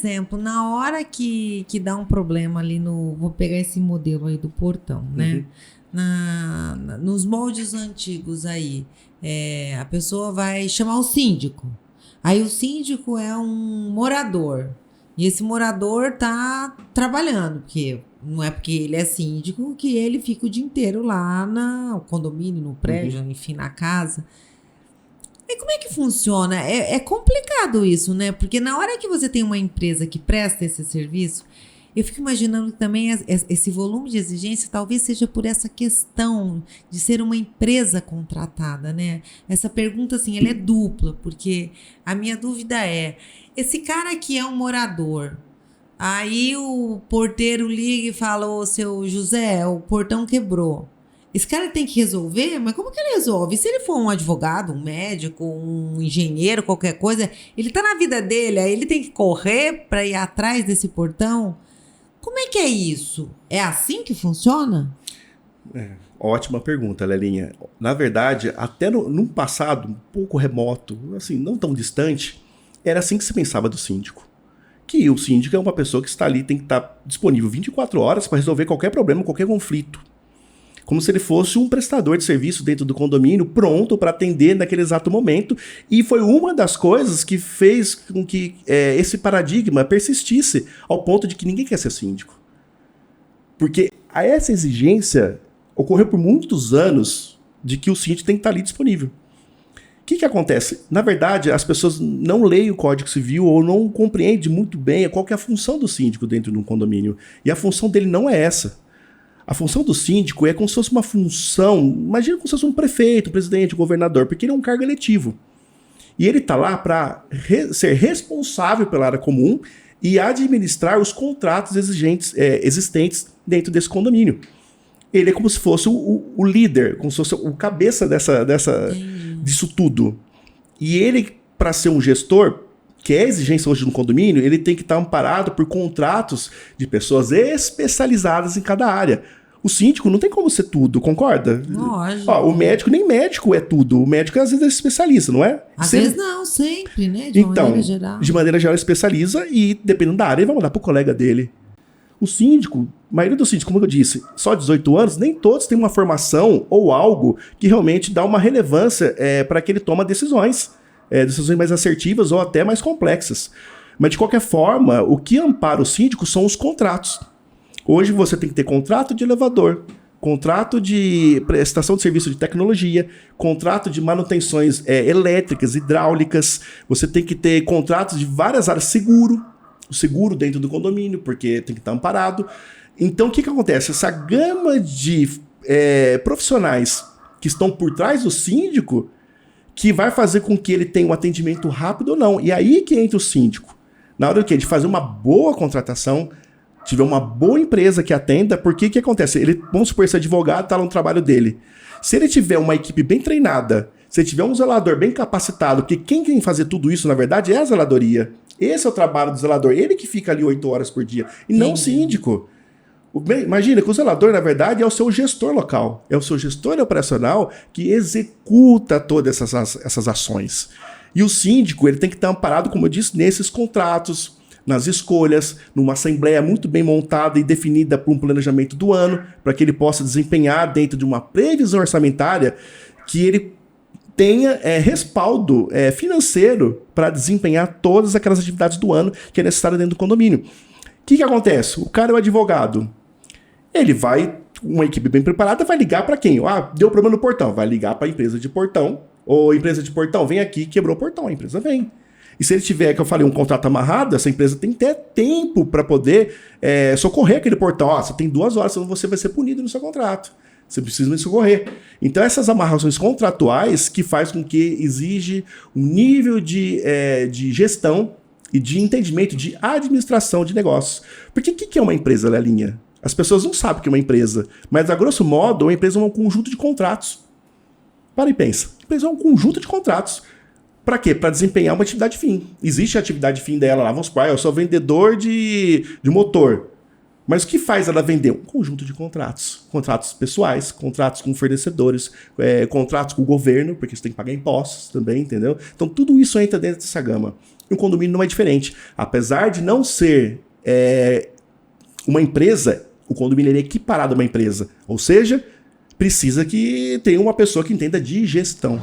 exemplo, na hora que dá um problema ali no... Vou pegar esse modelo aí do portão, né? Nos moldes antigos aí, a pessoa vai chamar o síndico. Aí o síndico é um morador. E esse morador tá trabalhando, porque não é porque ele é síndico que ele fica o dia inteiro lá no condomínio, no prédio, enfim, na casa. E como é que funciona? É complicado isso, né? Porque na hora que você tem uma empresa que presta esse serviço, eu fico imaginando que também esse volume de exigência talvez seja por essa questão de ser uma empresa contratada, né? Essa pergunta, assim, ela é dupla, porque a minha dúvida é, esse cara aqui é um morador, aí o porteiro liga e fala, ô, seu José, o portão quebrou. Esse cara tem que resolver? Mas como que ele resolve? Se ele for um advogado, um médico, um engenheiro, qualquer coisa, ele tá na vida dele, aí ele tem que correr para ir atrás desse portão? Como é que é isso? É assim que funciona? Ótima pergunta, Lelinha. Na verdade, até num passado um pouco remoto, assim, não tão distante, era assim que se pensava do síndico. Que o síndico é uma pessoa que está ali, tem que estar disponível 24 horas para resolver qualquer problema, qualquer conflito. Como se ele fosse um prestador de serviço dentro do condomínio, pronto para atender naquele exato momento. E foi uma das coisas que fez com que esse paradigma persistisse ao ponto de que ninguém quer ser síndico. Porque essa exigência ocorreu por muitos anos de que o síndico tem que estar ali disponível. O que acontece? Na verdade, as pessoas não leem o Código Civil ou não compreendem muito bem qual que é a função do síndico dentro de um condomínio. E a função dele não é essa. A função do síndico é como se fosse uma função, imagina como se fosse um prefeito, um presidente, um governador, porque ele é um cargo eletivo. E ele está lá para ser responsável pela área comum e administrar os contratos existentes dentro desse condomínio. Ele é como se fosse o líder, como se fosse o cabeça disso tudo. E ele, para ser um gestor, que é exigência hoje no condomínio, ele tem que estar amparado por contratos de pessoas especializadas em cada área. O síndico não tem como ser tudo, concorda? Lógico. O médico, nem médico é tudo. O médico às vezes é especialista, não é? Às vezes não, sempre, né? De maneira geral. De maneira geral especializa e, dependendo da área, ele vai mandar pro colega dele. O síndico, a maioria dos síndicos, como eu disse, só 18 anos, nem todos têm uma formação ou algo que realmente dá uma relevância para que ele tome decisões mais assertivas ou até mais complexas. Mas, de qualquer forma, o que ampara o síndico são os contratos. Hoje você tem que ter contrato de elevador, contrato de prestação de serviço de tecnologia, contrato de manutenções elétricas, hidráulicas, você tem que ter contratos de várias áreas, seguro dentro do condomínio, porque tem que estar amparado. Então, o que acontece? Essa gama de profissionais que estão por trás do síndico que vai fazer com que ele tenha um atendimento rápido ou não. E aí que entra o síndico. Na hora de fazer uma boa contratação, tiver uma boa empresa que atenda, porque o que acontece? Vamos supor, esse advogado está lá no trabalho dele. Se ele tiver uma equipe bem treinada, se ele tiver um zelador bem capacitado, porque quem tem que fazer tudo isso, na verdade, é a zeladoria. Esse é o trabalho do zelador. Ele que fica ali 8 horas por dia, e não o síndico. Imagina que o zelador, na verdade, é o seu gestor local. É o seu gestor operacional que executa todas essas ações. E o síndico, ele tem que estar amparado, como eu disse, nesses contratos, nas escolhas, numa assembleia muito bem montada e definida por um planejamento do ano, para que ele possa desempenhar dentro de uma previsão orçamentária que ele tenha respaldo financeiro para desempenhar todas aquelas atividades do ano que é necessário dentro do condomínio. O que acontece? O cara é o advogado. Ele vai, uma equipe bem preparada, vai ligar para quem? Deu problema no portão. Vai ligar para a empresa de portão. Ou empresa de portão, vem aqui, quebrou o portão. A empresa vem. E se ele tiver, que eu falei, um contrato amarrado, essa empresa tem que ter tempo para poder socorrer aquele portão. Você tem 2 horas, senão você vai ser punido no seu contrato. Você precisa me socorrer. Então, essas amarrações contratuais que faz com que exige um nível de gestão e de entendimento, de administração de negócios. Porque o que é uma empresa, Lelinha? As pessoas não sabem o que é uma empresa, mas, a grosso modo, uma empresa é um conjunto de contratos. Para e pensa. A empresa é um conjunto de contratos. Para quê? Para desempenhar uma atividade fim. Existe a atividade fim dela lá. Vamos supor, eu sou vendedor de motor. Mas o que faz ela vender? Um conjunto de contratos. Contratos pessoais, contratos com fornecedores, contratos com o governo, porque você tem que pagar impostos também, entendeu? Então tudo isso entra dentro dessa gama. E o condomínio não é diferente. Apesar de não ser uma empresa, o condomínio é equiparado a uma empresa. Ou seja, precisa que tenha uma pessoa que entenda de gestão.